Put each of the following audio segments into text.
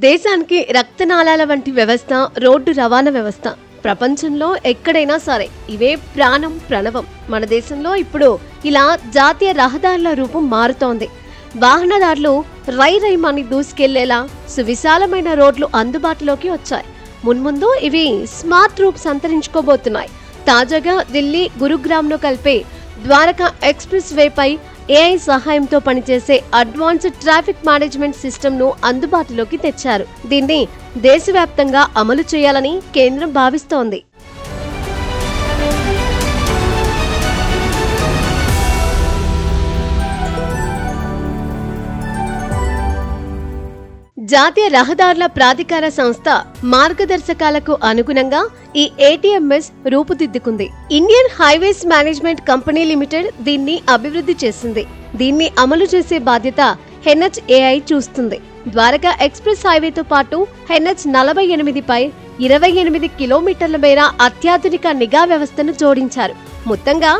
దేశానికి రక్తనాళాల వంటి వ్యవస్థ రోడ్డు రవాణా వ్యవస్థ. ప్రపంచంలో ఎక్కడైనా సరే ఇవే ప్రాణం ప్రణవం. మన దేశంలో ఇప్పుడు ఇలా జాతీయ రహదారుల రూపం మారుతోంది. వాహనదారులు రైమని దూసుకెళ్లేలా సువిశాలమైన రోడ్లు అందుబాటులోకి వచ్చాయి. మున్ముందు ఇవి స్మార్ట్ రూప్ సంతరించుకోబోతున్నాయి. తాజాగా ఢిల్లీ గురుగ్రామ్ను కలిపే ద్వారకా ఎక్స్ప్రెస్ వేపై ఏఐ సహాయంతో పనిచేసే అడ్వాన్స్డ్ ట్రాఫిక్ మేనేజ్మెంట్ సిస్టమ్ ను అందుబాటులోకి తెచ్చారు. దీన్ని దేశవ్యాప్తంగా అమలు చేయాలని కేంద్రం భావిస్తోంది. జాతీయ రహదారుల ప్రాధికార సంస్థ మార్గదర్శకాలకు అనుగుణంగా ఈ ఏటీఎంఎస్ రూపుదిద్దుకుంది. Indian highways management company limited దీన్ని అభివృద్ధి చేసింది. దీన్ని అమలు చేసే బాధ్యత NHAI చూస్తుంది. ద్వారకా ఎక్స్ప్రెస్ హైవేతో పాటు NH-48 పై 28 కిలోమీటర్ల మేర అత్యాధునిక నిఘా వ్యవస్థను జోడించారు. మొత్తంగా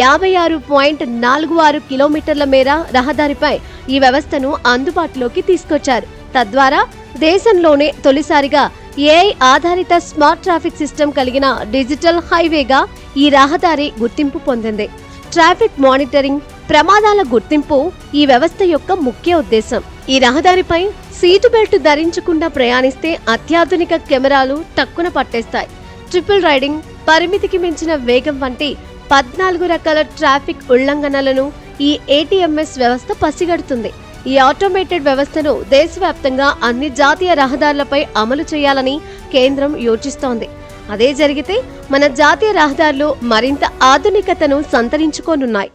56.46 కిలోమీటర్ల మేర రహదారిపై ఈ వ్యవస్థను అందుబాటులోకి తీసుకొచ్చారు. తద్వారా దేశంలోనే తొలిసారిగా ఏఐ ఆధారిత స్మార్ట్ ట్రాఫిక్ సిస్టమ్ కలిగిన డిజిటల్ హైవేగా ఈ రహదారి గుర్తింపు పొందింది. ట్రాఫిక్ మానిటరింగ్, ప్రమాదాల గుర్తింపు ఈ వ్యవస్థ యొక్క ముఖ్య ఉద్దేశం. ఈ రహదారిపై సీటు బెల్ట్ ధరించకుండా ప్రయాణిస్తే అత్యాధునిక కెమెరాలు టక్కున పట్టేస్తాయి. ట్రిపుల్ రైడింగ్, పరిమితికి మించిన వేగం వంటి 14 రకాల ట్రాఫిక్ ఉల్లంఘనలను ఈ ఏటీఎంఎస్ వ్యవస్థ పసిగడుతుంది. ఈ ఆటోమేటెడ్ వ్యవస్థను దేశవ్యాప్తంగా అన్ని జాతీయ రహదారులపై అమలు చేయాలని కేంద్రం యోచిస్తోంది. అదే జరిగితే మన జాతీయ రహదారులు మరింత ఆధునికతను సంతరించుకోనున్నాయి.